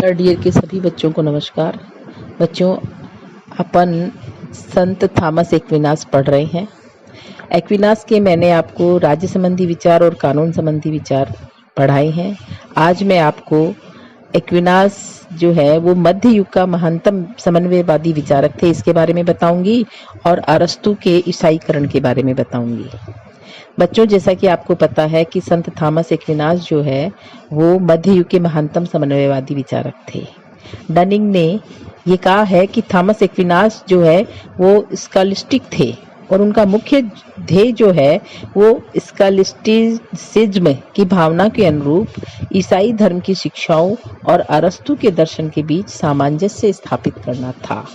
Third year के सभी बच्चों को नमस्कार। बच्चों, अपन संत थॉमस एक्विनास पढ़ रहे हैं। एक्विनास के मैंने आपको राज्य संबंधी विचार और कानून संबंधी विचार पढ़ाए हैं। आज मैं आपको एक्विनास जो है वो मध्य युग का महानतम समन्वयवादी विचारक थे, इसके बारे में बताऊंगी और अरस्तु के ईसाईकरण के बारे में बताऊंगी। बच्चों, जैसा कि आपको पता है कि संत थॉमस एक्विनास जो है वो मध्य युग के महानतम समन्वयवादी विचारक थे। डनिंग ने ये कहा है कि थॉमस एक्विनास जो है वो स्कॉलिस्टिक थे और उनका मुख्य ध्येय जो है वो स्कॉलिस्टिसिज्म की भावना के अनुरूप ईसाई धर्म की शिक्षाओं और अरस्तु के दर्शन के बीच सामंजस्य स्थापित करना था।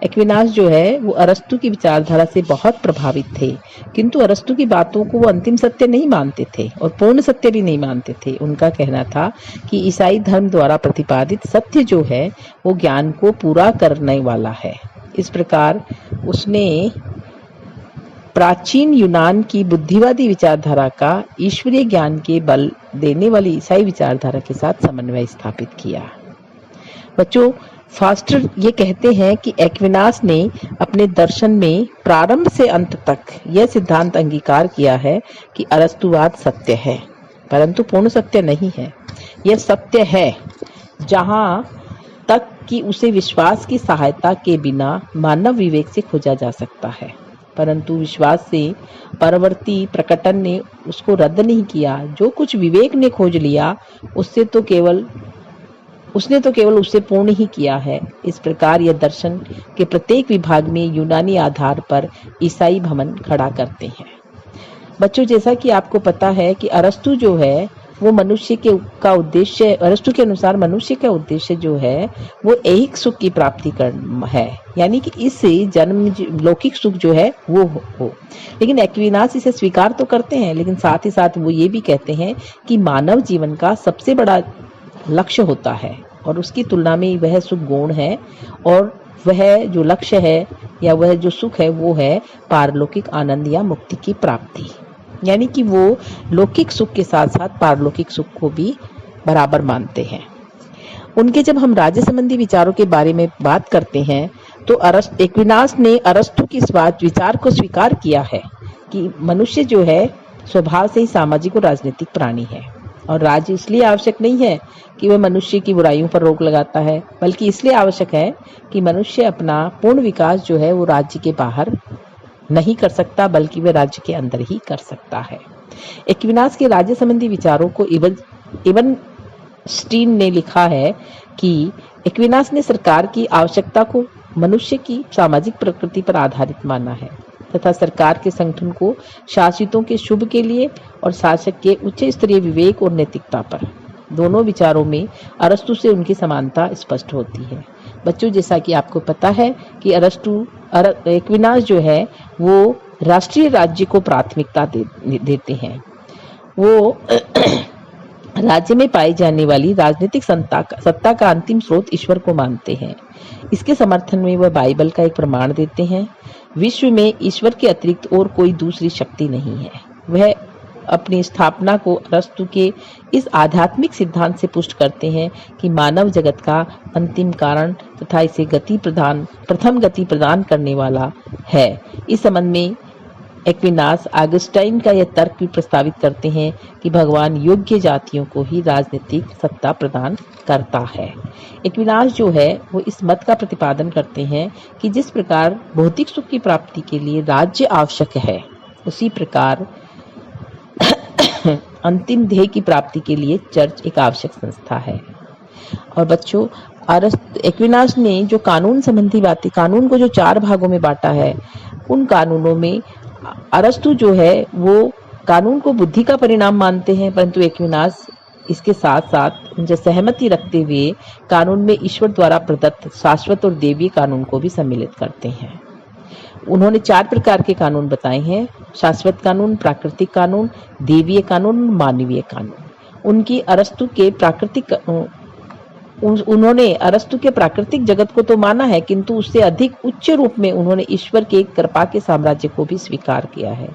एक्विनास जो है वो अरस्तु की विचारधारा से बहुत प्रभावित थे, किंतु अरस्तु की बातों को वो अंतिम सत्य नहीं मानते थे और पूर्ण सत्य भी नहीं मानते थे। उनका कहना था कि ईसाई धर्म द्वारा प्रतिपादित सत्य जो है वो ज्ञान को पूरा करने वाला है। इस प्रकार उसने प्राचीन यूनान की बुद्धिवादी विचारधारा का ईश्वरीय ज्ञान के बल देने वाली ईसाई विचारधारा के साथ समन्वय स्थापित किया। बच्चों, फास्टर ये कहते हैं कि एक्विनास ने अपने दर्शन में प्रारंभ से अंत तक यह सिद्धांत अंगीकार किया है कि अरस्तुवाद सत्य है, परंतु पूर्ण सत्य नहीं है। यह सत्य है जहां तक कि उसे विश्वास की सहायता के बिना मानव विवेक से खोजा जा सकता है, परंतु विश्वास से परवर्ती प्रकटन ने उसको रद्द नहीं किया। जो कुछ विवेक ने खोज लिया उसने तो केवल उसे पूर्ण ही किया है। इस प्रकार यह दर्शन के प्रत्येक विभाग में यूनानी आधार पर ईसाई भवन खड़ा करते हैं। बच्चों, जैसा कि आपको पता है कि अरस्तु जो है वो अरस्तु के अनुसार मनुष्य का उद्देश्य जो है वो ऐहिक सुख की प्राप्ति करना है, यानी कि इससे जन्म लौकिक सुख जो है वो हो। लेकिन एक्विनास इसे स्वीकार तो करते हैं, लेकिन साथ ही साथ वो ये भी कहते हैं कि मानव जीवन का सबसे बड़ा लक्ष्य होता है और उसकी तुलना में वह सुख गौण है, और वह जो लक्ष्य है या वह जो सुख है वो है पारलौकिक आनंद या मुक्ति की प्राप्ति। यानी कि वो लौकिक सुख के साथ साथ पारलौकिक सुख को भी बराबर मानते हैं। उनके जब हम राज्य संबंधी विचारों के बारे में बात करते हैं तो एक्विनास ने अरस्तु की इस विचार को स्वीकार किया है कि मनुष्य जो है स्वभाव से ही सामाजिक और राजनीतिक प्राणी है, और राज्य इसलिए आवश्यक नहीं है कि वह मनुष्य की बुराइयों पर रोक लगाता है, बल्कि इसलिए आवश्यक है कि मनुष्य अपना पूर्ण विकास जो है वो राज्य के बाहर नहीं कर सकता, बल्कि वह राज्य के अंदर ही कर सकता है। एक्विनास के राज्य संबंधी विचारों को इवन स्टीन ने लिखा है कि एक्विनास ने सरकार की आवश्यकता को मनुष्य की सामाजिक प्रकृति पर आधारित माना है तथा सरकार के संगठन को शासितों के शुभ के लिए और शासक के उच्च स्तरीय विवेक और नैतिकता पर। दोनों विचारों में अरस्तु से उनकी समानता स्पष्ट होती है। बच्चों, जैसा कि आपको पता है कि एक्विनास जो है वो राष्ट्रीय राज्य को प्राथमिकता देते हैं। वो राज्य में पाई जाने वाली राजनीतिक सत्ता का अंतिम स्रोत ईश्वर को मानते हैं। इसके समर्थन में वह बाइबल का एक प्रमाण देते हैं। विश्व में ईश्वर के अतिरिक्त और कोई दूसरी शक्ति नहीं है। वह अपनी स्थापना को अरस्तु के इस आध्यात्मिक सिद्धांत से पुष्ट करते हैं कि मानव जगत का अंतिम कारण तथा इसे प्रथम गति प्रदान करने वाला है। इस संबंध में एक्विनास ऑगस्टाइन का यह तर्क भी प्रस्तावित करते हैं कि भगवान योग्य जातियों को ही राजनीतिक सत्ता प्रदान करता है। एक्विनास जो है वो इस मत का प्रतिपादन करते हैं कि जिस प्रकार भौतिक सुख की प्राप्ति के लिए राज्य आवश्यक है, उसी प्रकार अंतिम ध्येय की प्राप्ति के लिए चर्च एक आवश्यक संस्था है। और बच्चों, एक्विनास ने जो कानून संबंधी बातें, कानून को जो 4 भागों में बांटा है, उन कानूनों में अरस्तु जो है वो कानून को बुद्धि का परिणाम मानते हैं, परंतु एक्विनास इसके साथ साथ उनसे सहमति रखते हुए कानून में ईश्वर द्वारा प्रदत्त शाश्वत और देवीय कानून को भी सम्मिलित करते हैं। उन्होंने 4 प्रकार के कानून बताए हैं: शाश्वत कानून, प्राकृतिक कानून, देवीय कानून, मानवीय कानून। उन्होंने अरस्तु के प्राकृतिक जगत को तो माना है, किंतु उससे अधिक उच्च रूप में उन्होंने ईश्वर के कृपा के साम्राज्य को भी स्वीकार किया है।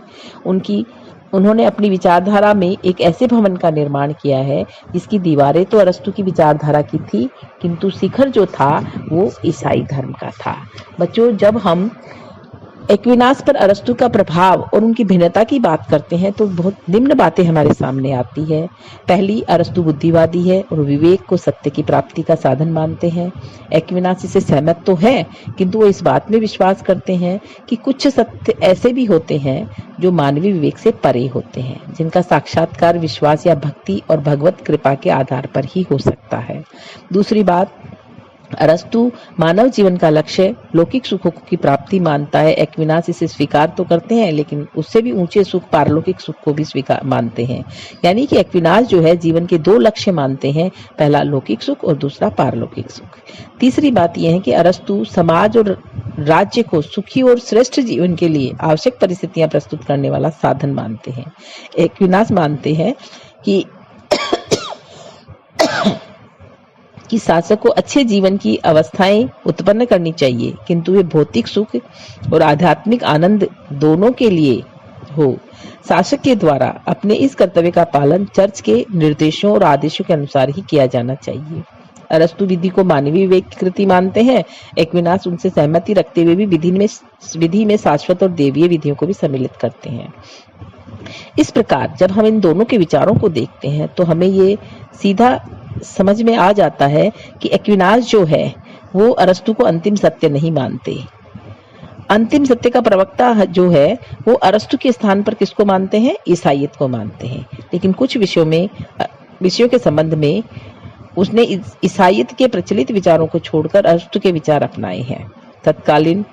उनकी उन्होंने अपनी विचारधारा में एक ऐसे भवन का निर्माण किया है जिसकी दीवारें तो अरस्तू की विचारधारा की थी, किंतु शिखर जो था वो ईसाई धर्म का था। बच्चों, जब हम एक्विनास पर अरस्तू का प्रभाव और उनकी भिन्नता की बात करते हैं तो बहुत निम्न बातें हमारे सामने आती है। पहली, अरस्तू बुद्धिवादी है और विवेक को सत्य की प्राप्ति का साधन मानते हैं। एक्विनास इससे सहमत तो है, किंतु वो इस बात में विश्वास करते हैं कि कुछ सत्य ऐसे भी होते हैं जो मानवीय विवेक से परे होते हैं, जिनका साक्षात्कार विश्वास या भक्ति और भगवत कृपा के आधार पर ही हो सकता है। दूसरी बात, अरस्तु मानव जीवन का लक्ष्य लौकिक सुखों की प्राप्ति मानता है। एक्विनास इसे स्वीकार तो करते हैं, लेकिन उससे भी ऊंचे सुख पारलौकिक सुख को भी स्वीकार मानते हैं। यानी कि एक्विनास जो है जीवन के दो लक्ष्य मानते हैं, पहला लौकिक सुख और दूसरा पारलौकिक सुख। तीसरी बात यह है कि अरस्तु समाज और राज्य को सुखी और श्रेष्ठ जीवन के लिए आवश्यक परिस्थितियां प्रस्तुत करने वाला साधन मानते हैं। एक्विनास मानते हैं कि शासक को अच्छे जीवन की अवस्थाएं उत्पन्न करनी चाहिए, किंतु वे भौतिक सुख और आध्यात्मिक आनंद दोनों के लिए हो। शासक के द्वारा अपने इस कर्तव्य का पालन चर्च के निर्देशों और आदेशों के अनुसार ही किया जाना चाहिए। अरस्तु विधि को मानवीय विवेक की कृति मानते हैं। एक्विनास उनसे सहमति रखते हुए भी विधि में शाश्वत और देवीय विधियों को भी सम्मिलित करते हैं। इस प्रकार जब हम इन दोनों के विचारों को देखते हैं तो हमें ये सीधा समझ में आ जाता है कि एक्विनास जो है वो अरस्तु को अंतिम सत्य नहीं मानते। अंतिम सत्य का प्रवक्ता जो है वो अरस्तु के स्थान पर किसको मानते हैं? ईसाइयत को मानते हैं। लेकिन कुछ विषयों के संबंध में उसने ईसाइयत के प्रचलित विचारों को छोड़कर अरस्तु के विचार अपनाए हैं। तत्कालीन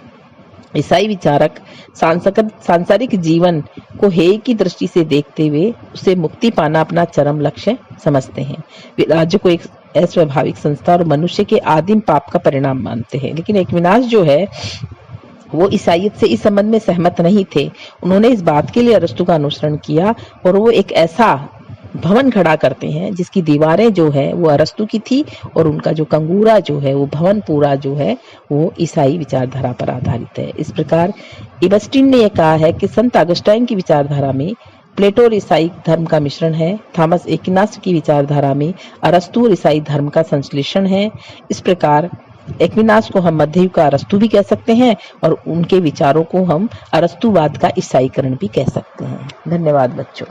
ईसाई विचारक सांसारिक जीवन को हेय की दृष्टि से देखते हुए उसे मुक्ति पाना अपना चरम लक्ष्य समझते हैं। वे राज्य को एक अस्वाभाविक संस्था और मनुष्य के आदिम पाप का परिणाम मानते हैं। लेकिन एक्विनास जो है वो ईसाइयत से इस संबंध में सहमत नहीं थे। उन्होंने इस बात के लिए अरस्तु का अनुसरण किया और वो एक ऐसा भवन खड़ा करते हैं जिसकी दीवारें जो है वो अरस्तु की थी और उनका जो कंगूरा जो है वो भवन पूरा जो है वो ईसाई विचारधारा पर आधारित है। इस प्रकार इबस्टीन ने यह कहा है कि संत अगस्टाइन की विचारधारा में प्लेटो और ईसाई धर्म का मिश्रण है। थॉमस एक्विनास की विचारधारा में अरस्तु और ईसाई धर्म का संश्लेषण है। इस प्रकार एक्विनास को हम मध्ययुग का अरस्तु भी कह सकते हैं और उनके विचारों को हम अरस्तुवाद का ईसाईकरण भी कह सकते हैं। धन्यवाद बच्चों।